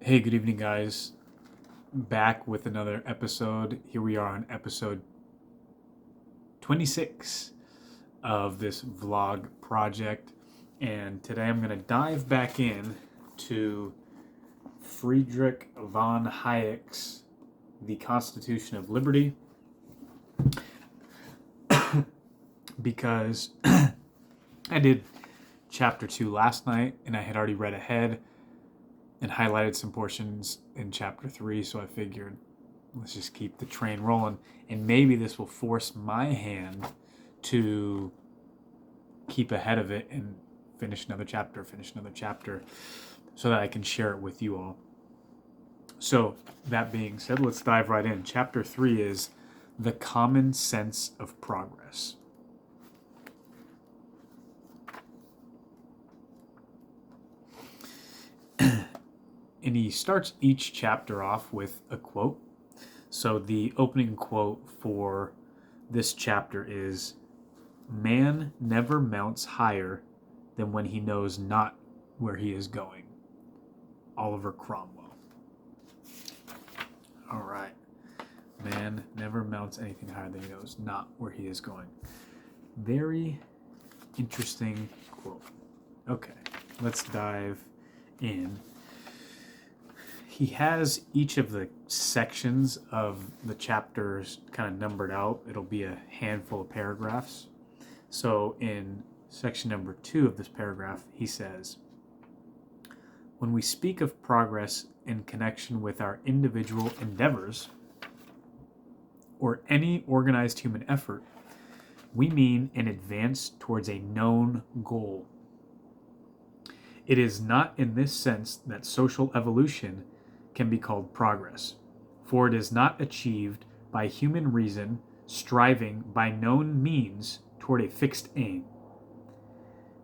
Hey, good evening, guys. Back with another episode. Here we are on episode 26 of this vlog project. And today I'm going to dive back in to Friedrich von Hayek's The Constitution of Liberty because I did chapter 2 last night and I had already read ahead and highlighted some portions in chapter 3, so I figured let's just keep the train rolling, and maybe this will force my hand to keep ahead of it and finish another chapter, so that I can share it with you all. So, that being said, let's dive right in. Chapter 3 is the common sense of progress. And he starts each chapter off with a quote. So the opening quote for this chapter is, "Man never mounts higher than when he knows not where he is going." Oliver Cromwell. All right. Man never mounts anything higher than he knows not where he is going. Very interesting quote. Okay, let's dive in. He has each of the sections of the chapters kind of numbered out. It'll be a handful of paragraphs. So in section number 2 of this paragraph, he says, "When we speak of progress in connection with our individual endeavors or any organized human effort, we mean an advance towards a known goal. It is not in this sense that social evolution can be called progress, for it is not achieved by human reason striving by known means toward a fixed aim.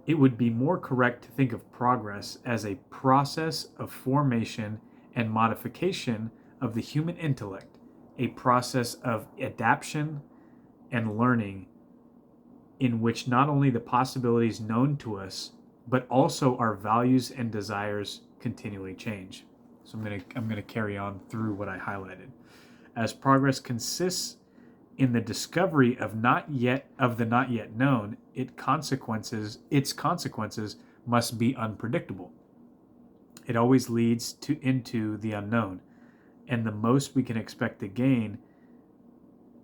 It would be more correct to think of progress as a process of formation and modification of the human intellect, a process of adaptation and learning in which not only the possibilities known to us, but also our values and desires continually change." So I'm gonna carry on through what I highlighted. As progress consists in the discovery of the not yet known, its consequences must be unpredictable. It always leads into the unknown, and the most we can expect to gain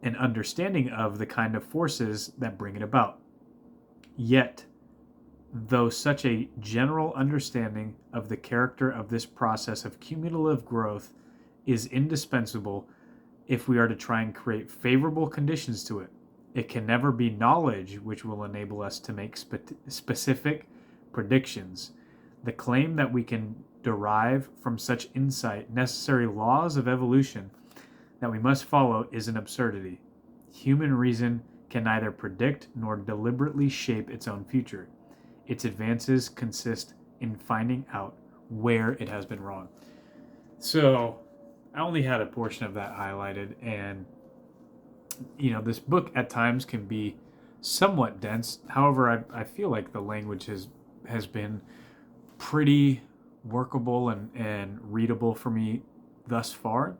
an understanding of the kind of forces that bring it about. Yet, though such a general understanding of the character of this process of cumulative growth is indispensable if we are to try and create favorable conditions to it, it can never be knowledge which will enable us to make specific predictions. The claim that we can derive from such insight necessary laws of evolution that we must follow is an absurdity. Human reason can neither predict nor deliberately shape its own future. Its advances consist in finding out where it has been wrong. So I only had a portion of that highlighted, and this book at times can be somewhat dense. However, I feel like the language has been pretty workable and readable for me thus far.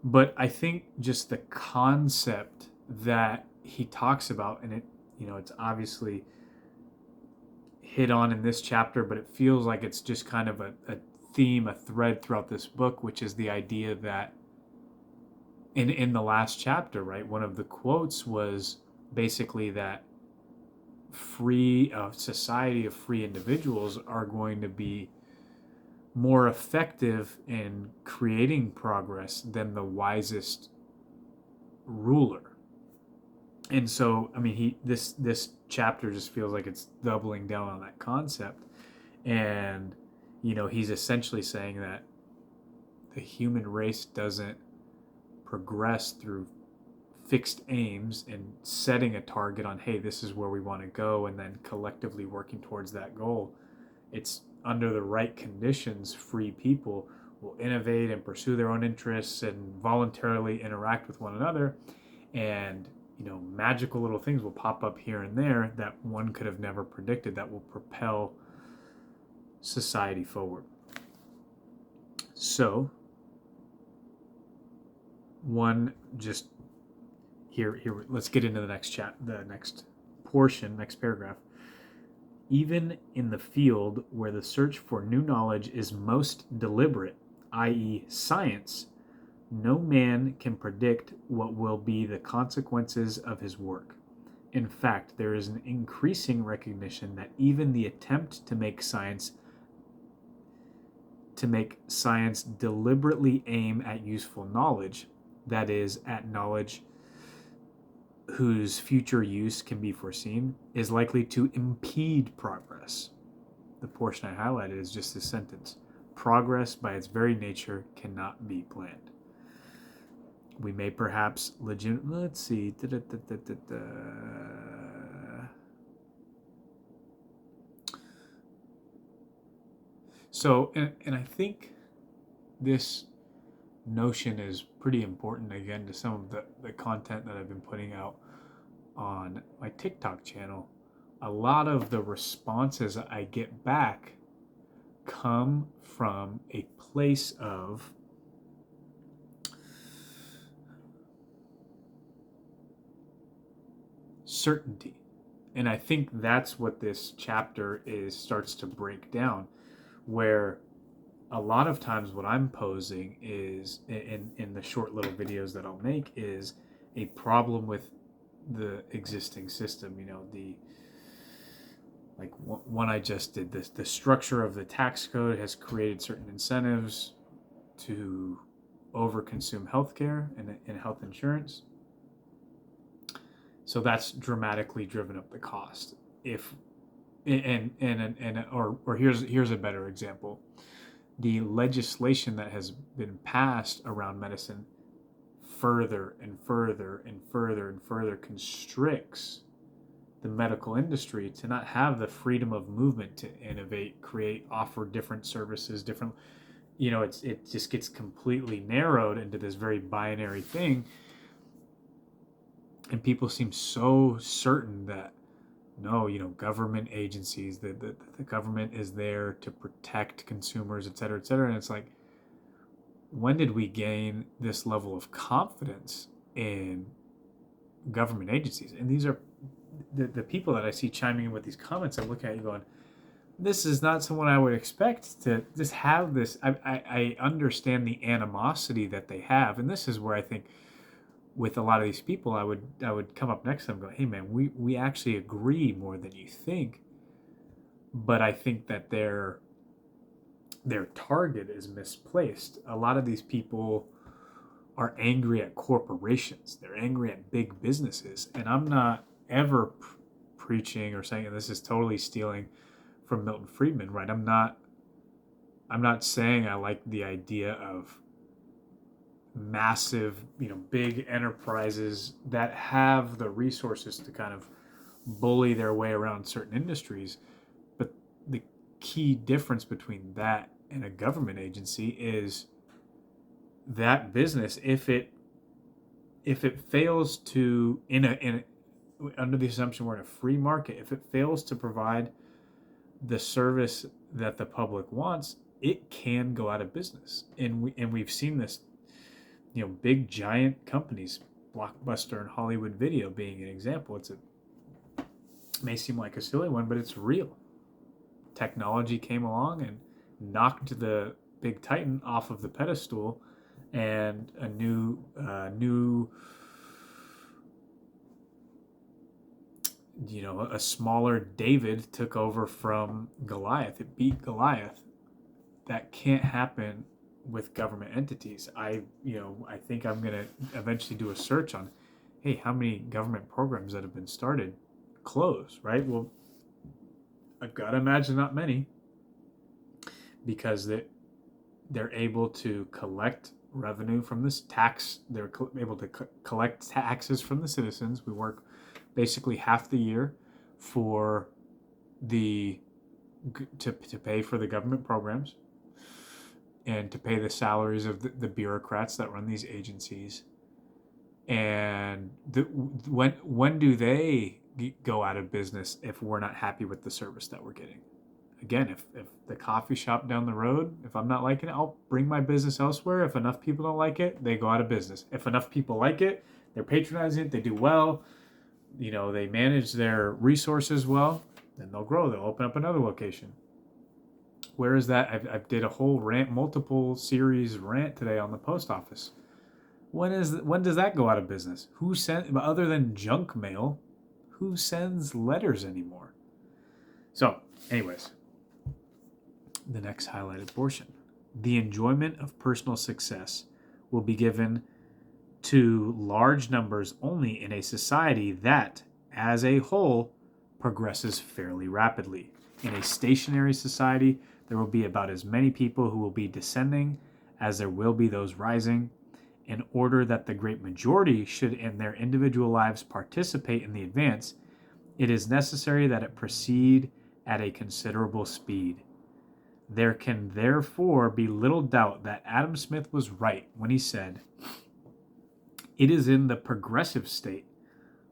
But I think just the concept that he talks about, and it's obviously hit on in this chapter, but it feels like it's just kind of a theme, a thread throughout this book, which is the idea that in the last chapter, right, one of the quotes was basically that society of free individuals are going to be more effective in creating progress than the wisest ruler. And so, I mean, this chapter just feels like it's doubling down on that concept, and he's essentially saying that the human race doesn't progress through fixed aims and setting a target on, hey, this is where we want to go, and then collectively working towards that goal. It's under the right conditions, free people will innovate and pursue their own interests and voluntarily interact with one another, and magical little things will pop up here and there that one could have never predicted that will propel society forward. So, one just here, let's get into the next next portion, next paragraph. Even in the field where the search for new knowledge is most deliberate, i.e., science, no man can predict what will be the consequences of his work. In fact, there is an increasing recognition that even the attempt to make science deliberately aim at useful knowledge, that is, at knowledge whose future use can be foreseen, is likely to impede progress. The portion I highlighted is just this sentence. Progress, by its very nature, cannot be planned. We may perhaps let's see. So, and I think this notion is pretty important, again, to some of the content that I've been putting out on my TikTok channel. A lot of the responses I get back come from a place of certainty. And I think that's what this chapter starts to break down, where a lot of times what I'm posing is in the short little videos that I'll make is a problem with the existing system. Like one I just did, this the structure of the tax code has created certain incentives to overconsume healthcare and health insurance. So that's dramatically driven up the cost. Or here's a better example. The legislation that has been passed around medicine further and further and further and further constricts the medical industry to not have the freedom of movement to innovate, create, offer different services, different, it just gets completely narrowed into this very binary thing. And people seem so certain that no, government agencies, the government is there to protect consumers, et cetera, et cetera. And it's like, when did we gain this level of confidence in government agencies? And these are the people that I see chiming in with these comments. I'm looking at you going, this is not someone I would expect to just have this. I understand the animosity that they have. And this is where I think with a lot of these people, I would come up next to them and go, hey man, we actually agree more than you think. But I think that their target is misplaced. A lot of these people are angry at corporations. They're angry at big businesses. And I'm not ever preaching or saying, and this is totally stealing from Milton Friedman, right? I'm not saying I like the idea of massive, big enterprises that have the resources to kind of bully their way around certain industries. But the key difference between that and a government agency is that business, if it fails to, under the assumption we're in a free market, if it fails to provide the service that the public wants, it can go out of business. And we've seen this, big giant companies, Blockbuster and Hollywood Video being an example. It may seem like a silly one, but it's real. Technology came along and knocked the big titan off of the pedestal, and a new a smaller David took over from Goliath. It beat Goliath. That can't happen with government entities. I think I'm going to eventually do a search on, hey, how many government programs that have been started close, right? Well, I've got to imagine not many, because they're able to collect revenue from this tax. They're able to collect taxes from the citizens. We work basically half the year for to pay for the government programs and to pay the salaries of the bureaucrats that run these agencies. And when do they go out of business if we're not happy with the service that we're getting? again, if the coffee shop down the road, if I'm not liking it, I'll bring my business elsewhere. If enough people don't like it, they go out of business. If enough people like it, they're patronizing it, they do well, they manage their resources well, then they'll grow. They'll open up another location. Where is that? I did a whole multiple series rant today on the post office. When does that go out of business? Other than junk mail, who sends letters anymore? So, anyways, the next highlighted portion. The enjoyment of personal success will be given to large numbers only in a society that, as a whole, progresses fairly rapidly. In a stationary society, there will be about as many people who will be descending as there will be those rising. In order that the great majority should in their individual lives participate in the advance, it is necessary that it proceed at a considerable speed. There can therefore be little doubt that Adam Smith was right when he said, "It is in the progressive state,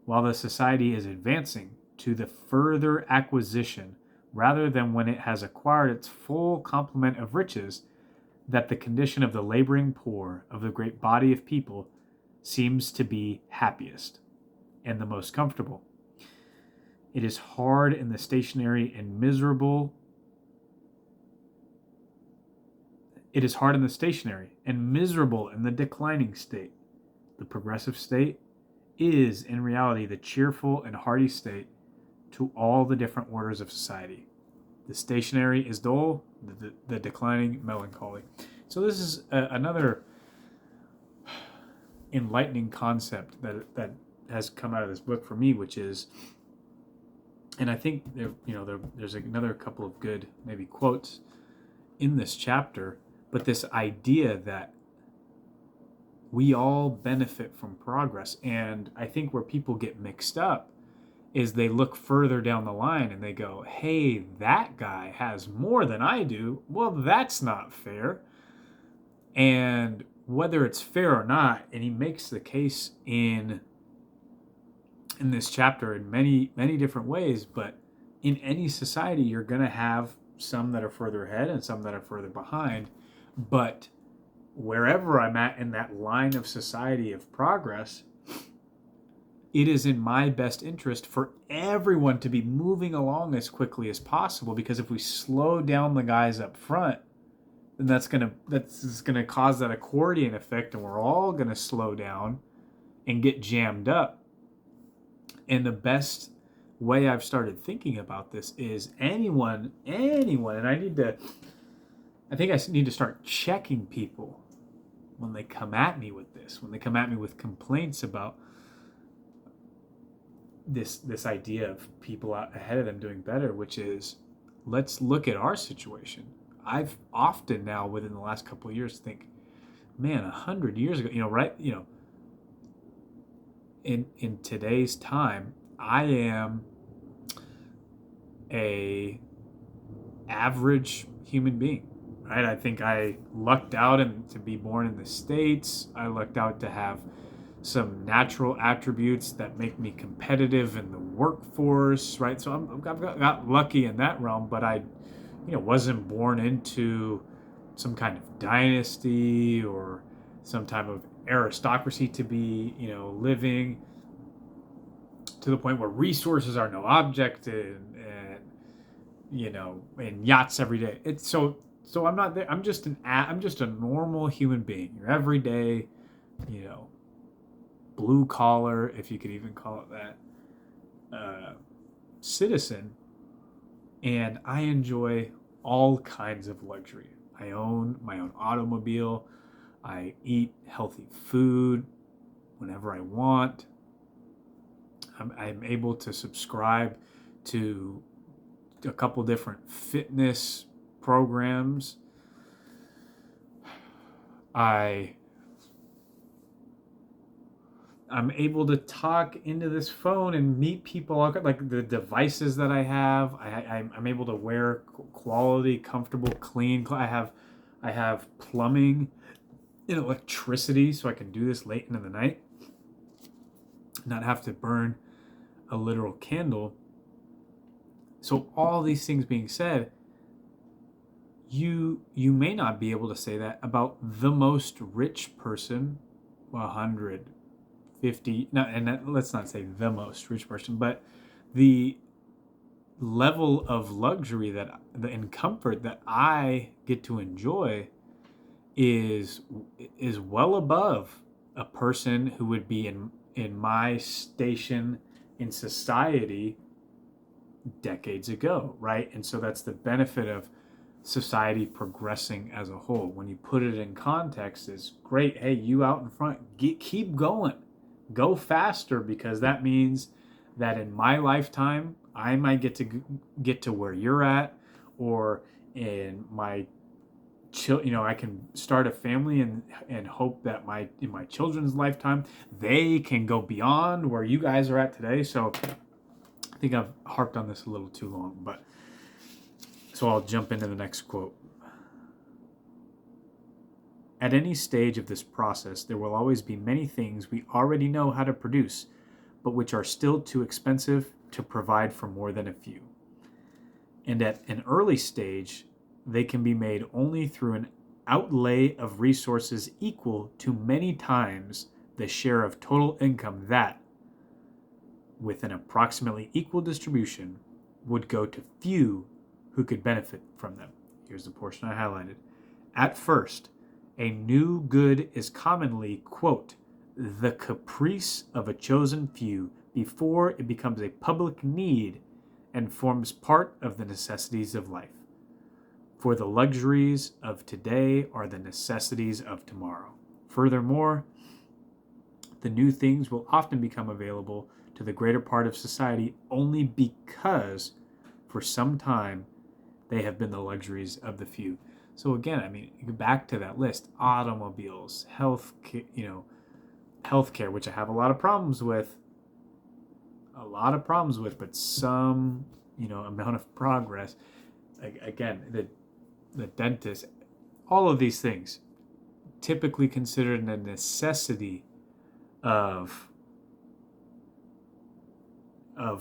while the society is advancing to the further acquisition rather than when it has acquired its full complement of riches, that the condition of the laboring poor of the great body of people seems to be happiest and the most comfortable. It is hard in the stationary and miserable. It is hard in the stationary and miserable in the declining state. The progressive state is, in reality, the cheerful and hearty state to all the different orders of society. The stationary is dull, the declining melancholy." So this is another enlightening concept that has come out of this book for me, which is, and I think there's another couple of good maybe quotes in this chapter, but this idea that we all benefit from progress. And I think where people get mixed up is they look further down the line and they go, hey, that guy has more than I do. Well, that's not fair. And whether it's fair or not, and he makes the case in this chapter in many, many different ways, but in any society, you're going to have some that are further ahead and some that are further behind. But wherever I'm at in that line of society of progress, it is in my best interest for everyone to be moving along as quickly as possible, because if we slow down the guys up front, then that's gonna cause that accordion effect, and we're all gonna slow down and get jammed up. And the best way I've started thinking about this is anyone, and I think I need to start checking people when they come at me with this, when they come at me with complaints about this idea of people out ahead of them doing better, which is, let's look at our situation. I've often now within the last couple of years think, man, 100 years ago, in today's time, I am a average human being, right? I think I lucked out to be born in the States. I lucked out to have some natural attributes that make me competitive in the workforce, right? So I've got lucky in that realm, but I, wasn't born into some kind of dynasty or some type of aristocracy to be, living to the point where resources are no object and in yachts every day. It's so I'm not there. I'm just a normal human being. Your everyday, blue collar, if you could even call it that, citizen, and I enjoy all kinds of luxury. I own my own automobile. I eat healthy food whenever I want. I'm able to subscribe to a couple different fitness programs. I'm able to talk into this phone and meet people, like the devices that I have. I'm able to wear quality, comfortable, clean. I have plumbing and electricity, so I can do this late into the night, not have to burn a literal candle. So all these things being said, you may not be able to say that about the most rich person, 150, no, let's not say the most rich person, but the level of luxury and comfort that I get to enjoy is well above a person who would be in my station in society decades ago, right? And so that's the benefit of society progressing as a whole. When you put it in context, is great. Hey, you out in front, keep going, go faster, because that means that in my lifetime I might get to where you're at, or in my I can start a family and hope that in my children's lifetime they can go beyond where you guys are at today. So I think I've harped on this a little too long, but so I'll jump into the next quote. At any stage of this process, there will always be many things we already know how to produce, but which are still too expensive to provide for more than a few. And at an early stage, they can be made only through an outlay of resources equal to many times the share of total income that, with an approximately equal distribution, would go to few who could benefit from them. Here's the portion I highlighted. At first, a new good is commonly, quote, the caprice of a chosen few before it becomes a public need and forms part of the necessities of life. For the luxuries of today are the necessities of tomorrow. Furthermore, the new things will often become available to the greater part of society only because, for some time, they have been the luxuries of the few. So again, I mean, back to that list: automobiles, healthcare, which I have a lot of problems with, but some, amount of progress. Again, the dentist, all of these things, typically considered a necessity of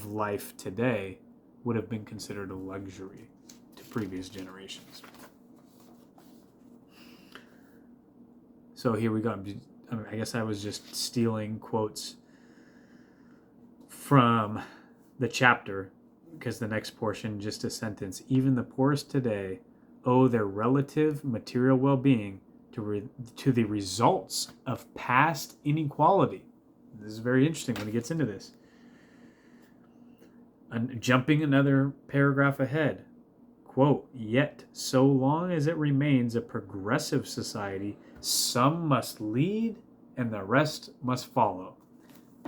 life today, would have been considered a luxury to previous generations. So here we go. I guess I was just stealing quotes from the chapter, because the next portion, just a sentence: even the poorest today owe their relative material well-being to the results of past inequality. This is very interesting when he gets into this. And jumping another paragraph ahead, quote, yet so long as it remains a progressive society, some must lead and the rest must follow.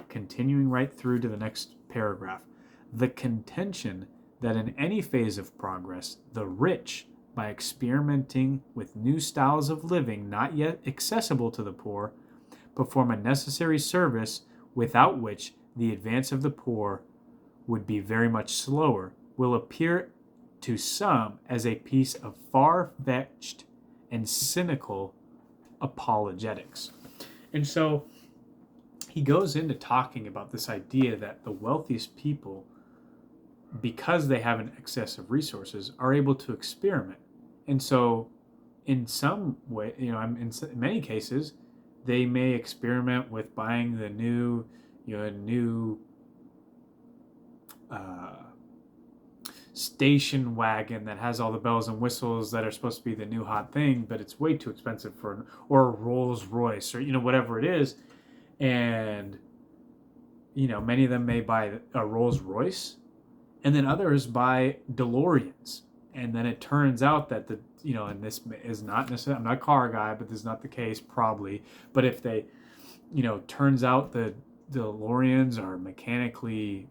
Continuing right through to the next paragraph. The contention that in any phase of progress, the rich, by experimenting with new styles of living not yet accessible to the poor, perform a necessary service without which the advance of the poor would be very much slower, will appear to some as a piece of far-fetched and cynical apologetics. And so he goes into talking about this idea that the wealthiest people, because they have an excess of resources, are able to experiment. And so in some way, in many cases, they may experiment with buying the new station wagon that has all the bells and whistles that are supposed to be the new hot thing, but it's way too expensive or a Rolls Royce, or whatever it is. And many of them may buy a Rolls Royce, and then others buy DeLoreans. And then it turns out that and this is not necessarily, I'm not a car guy, but this is not the case probably. But if they, turns out the DeLoreans are mechanically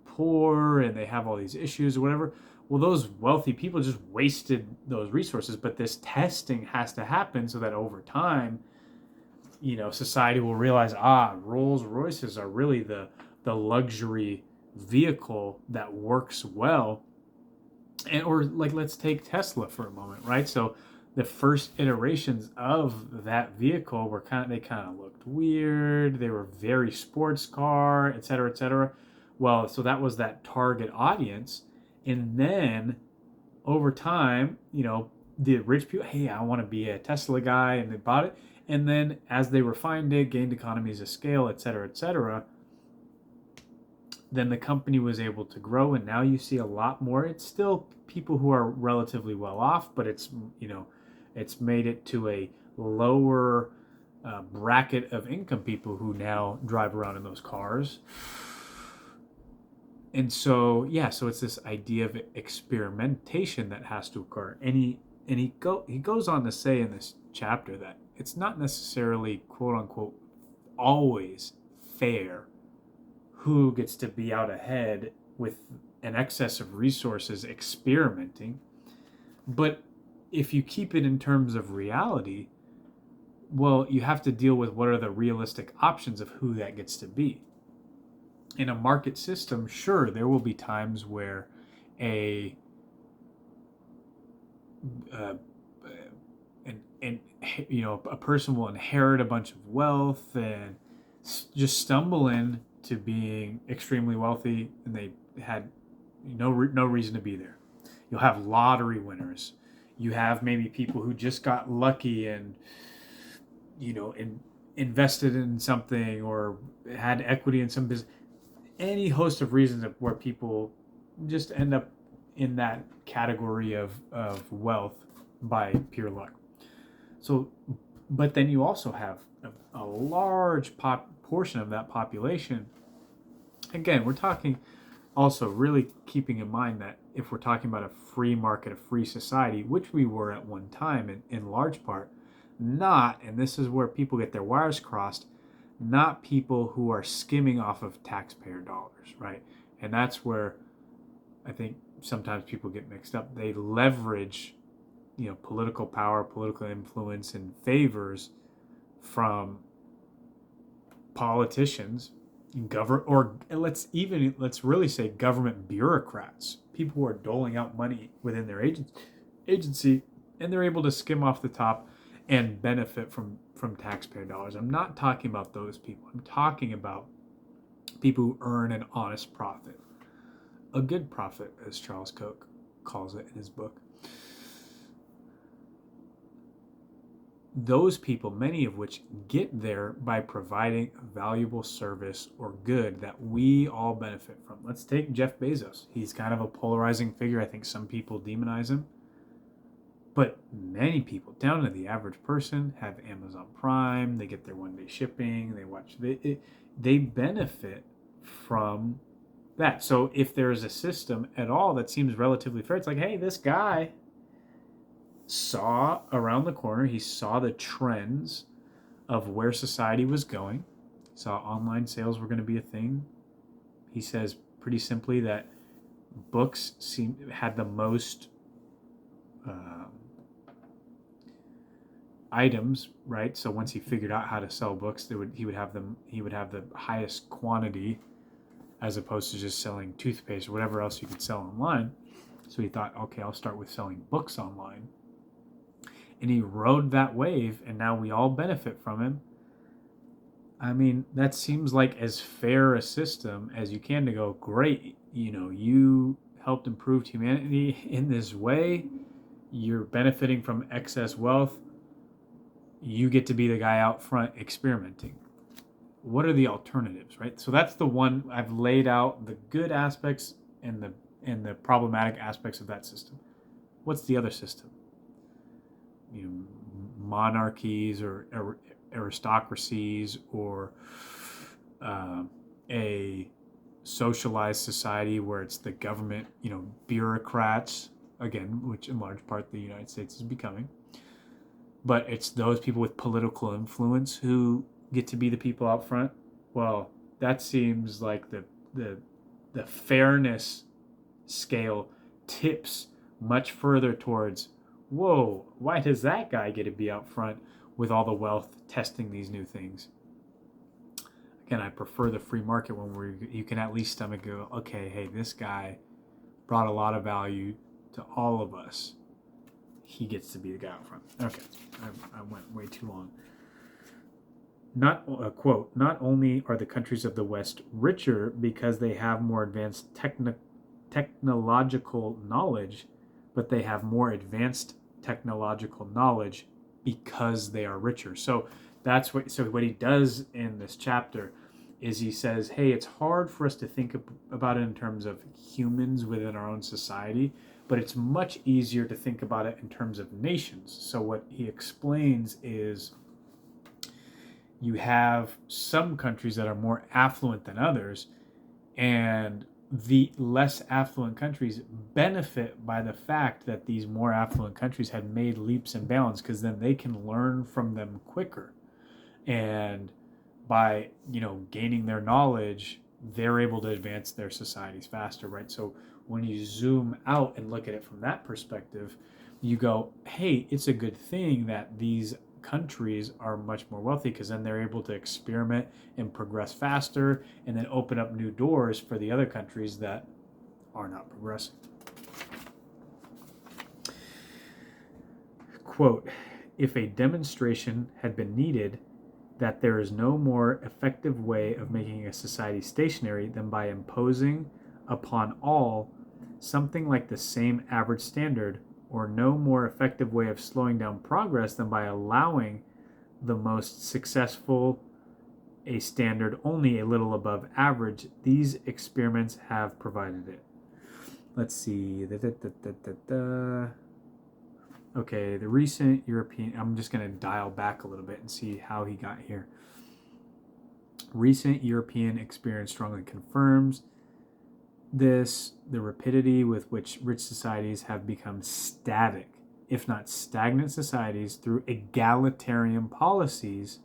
poor and they have all these issues or whatever, well, those wealthy people just wasted those resources. But this testing has to happen so that over time, society will realize, Rolls Royces are really the luxury vehicle that works well. Or let's take Tesla for a moment, right? So the first iterations of that vehicle were kind of looked weird. They were very sports car, et cetera, et cetera. Well, so that was that target audience. And then over time, the rich people, hey, I want to be a Tesla guy, and they bought it. And then as they refined it, gained economies of scale, et cetera, then the company was able to grow, and now you see a lot more. It's still people who are relatively well off, but it's, it's made it to a lower bracket of income people who now drive around in those cars. And so, yeah, so it's this idea of experimentation that has to occur. And he goes on to say in this chapter that it's not necessarily, quote unquote, always fair who gets to be out ahead with an excess of resources experimenting. But if you keep it in terms of reality, well, you have to deal with what are the realistic options of who that gets to be. In a market system, sure, there will be times where a person will inherit a bunch of wealth and just stumble into being extremely wealthy, and they had no reason to be there. You'll have lottery winners. You have maybe people who just got lucky and invested in something or had equity in some business. Any host of reasons where people just end up in that category of wealth by pure luck. So, but then you also have a large portion of that population. Again, we're talking also really keeping in mind that if we're talking about a free market, a free society, which we were at one time in large part, not, and this is where people get their wires crossed, not people who are skimming off of taxpayer dollars, right? And that's where I think sometimes people get mixed up. They leverage, political power, political influence, and favors from politicians, let's really say government bureaucrats, people who are doling out money within their agency, and they're able to skim off the top and benefit from taxpayer dollars. I'm not talking about those people. I'm talking about people who earn an honest profit, a good profit, as Charles Koch calls it in his book. Those people, many of which get there by providing a valuable service or good that we all benefit from. Let's take Jeff Bezos. He's kind of a polarizing figure. I think some people demonize him. But many people, down to the average person, have Amazon Prime. They get their one-day shipping. They watch. They benefit from that. So if there is a system at all that seems relatively fair, it's like, hey, this guy saw around the corner. He saw the trends of where society was going. He saw online sales were going to be a thing. He says pretty simply that books had the most items, right? So once he figured out how to sell books, he would have the highest quantity, as opposed to just selling toothpaste or whatever else you could sell online. So he thought, okay, I'll start with selling books online. And he rode that wave, and now we all benefit from him. I mean, that seems like as fair a system as you can to go, great, you helped improve humanity in this way. You're benefiting from excess wealth. You get to be the guy out front experimenting. What are the alternatives, right? So that's the one I've laid out, the good aspects and the problematic aspects of that system. What's the other system? Monarchies or aristocracies, or a socialized society where it's the government, bureaucrats, again, which in large part the United States is becoming. But it's those people with political influence who get to be the people out front. Well, that seems like the fairness scale tips much further towards, whoa, why does that guy get to be out front with all the wealth testing these new things? Again, I prefer the free market when you can at least stomach go, okay, hey, this guy brought a lot of value to all of us. He gets to be the guy out front. Okay, I went way too long. Not only are the countries of the West richer because they have more advanced technological knowledge, but they have more advanced technological knowledge because they are richer. So what he does in this chapter is he says, hey, it's hard for us to think about it in terms of humans within our own society, but it's much easier to think about it in terms of nations. So what he explains is you have some countries that are more affluent than others, and the less affluent countries benefit by the fact that these more affluent countries had made leaps and bounds, because then they can learn from them quicker. And by, gaining their knowledge, they're able to advance their societies faster, right? So when you zoom out and look at it from that perspective, you go, hey, it's a good thing that these countries are much more wealthy, because then they're able to experiment and progress faster, and then open up new doors for the other countries that are not progressing. Quote, if a demonstration had been needed that there is no more effective way of making a society stationary than by imposing upon all something like the same average standard, or no more effective way of slowing down progress than by allowing the most successful a standard only a little above average, these experiments have provided it. Let's see. Okay, the recent European, I'm just going to dial back a little bit and see how he got here. Recent European experience strongly confirms this, the rapidity with which rich societies have become static, if not stagnant societies, through egalitarian policies,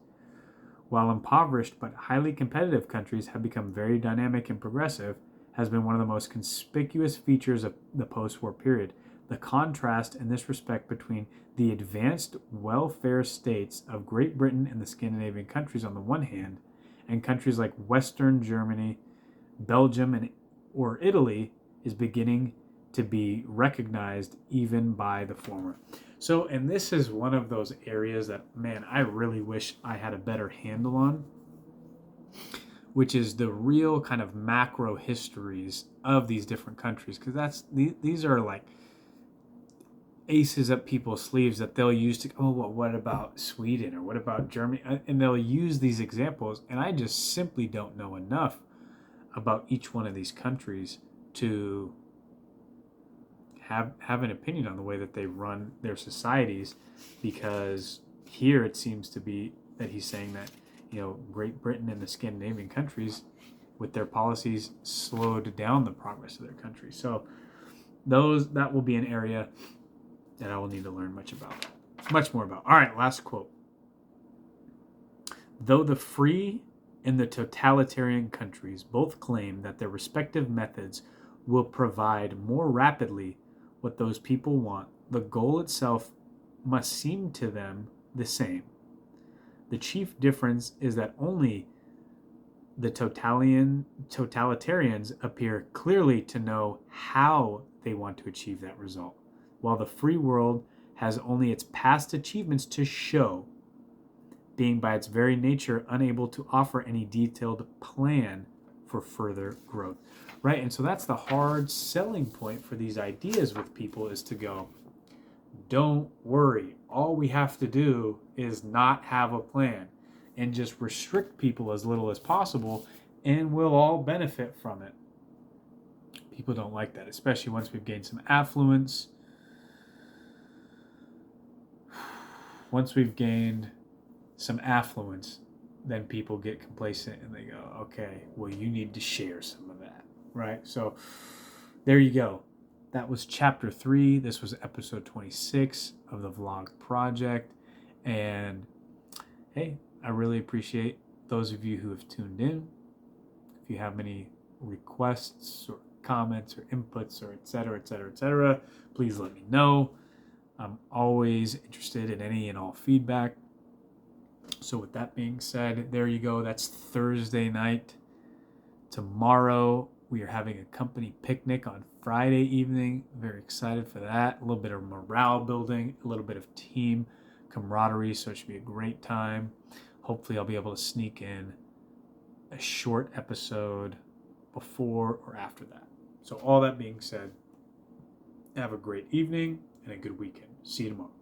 while impoverished but highly competitive countries have become very dynamic and progressive, has been one of the most conspicuous features of the post-war period. The contrast in this respect between the advanced welfare states of Great Britain and the Scandinavian countries on the one hand, and countries like Western Germany, Belgium, or Italy is beginning to be recognized even by the former. So, and this is one of those areas that, man, I really wish I had a better handle on, which is the real kind of macro histories of these different countries, because these are like aces up people's sleeves that they'll use to, oh, well, what about Sweden, or what about Germany? And they'll use these examples, and I just simply don't know enough about each one of these countries to have an opinion on the way that they run their societies, because here it seems to be that he's saying that, Great Britain and the Scandinavian countries with their policies slowed down the progress of their country. So that will be an area that I will need to learn much more about. All right, last quote. Though the free and the totalitarian countries both claim that their respective methods will provide more rapidly what those people want, the goal itself must seem to them the same. The chief difference is that only the totalitarians appear clearly to know how they want to achieve that result, while the free world has only its past achievements to show, being by its very nature unable to offer any detailed plan for further growth. Right? And so that's the hard selling point for these ideas with people, is to go, don't worry. All we have to do is not have a plan and just restrict people as little as possible, and we'll all benefit from it. People don't like that, especially once we've gained some affluence. Once we've gained some affluence, then people get complacent and they go, okay, well, you need to share some of that, right? So there you go. That was chapter 3. This was episode 26 of the Vlog Project. And hey, I really appreciate those of you who have tuned in. If you have any requests or comments or inputs or et cetera, please let me know. I'm always interested in any and all feedback. So with that being said, there you go. That's Thursday night. Tomorrow we are having a company picnic on Friday evening. Very excited for that. A little bit of morale building, a little bit of team camaraderie. So it should be a great time. Hopefully I'll be able to sneak in a short episode before or after that. So all that being said, have a great evening and a good weekend. See you tomorrow.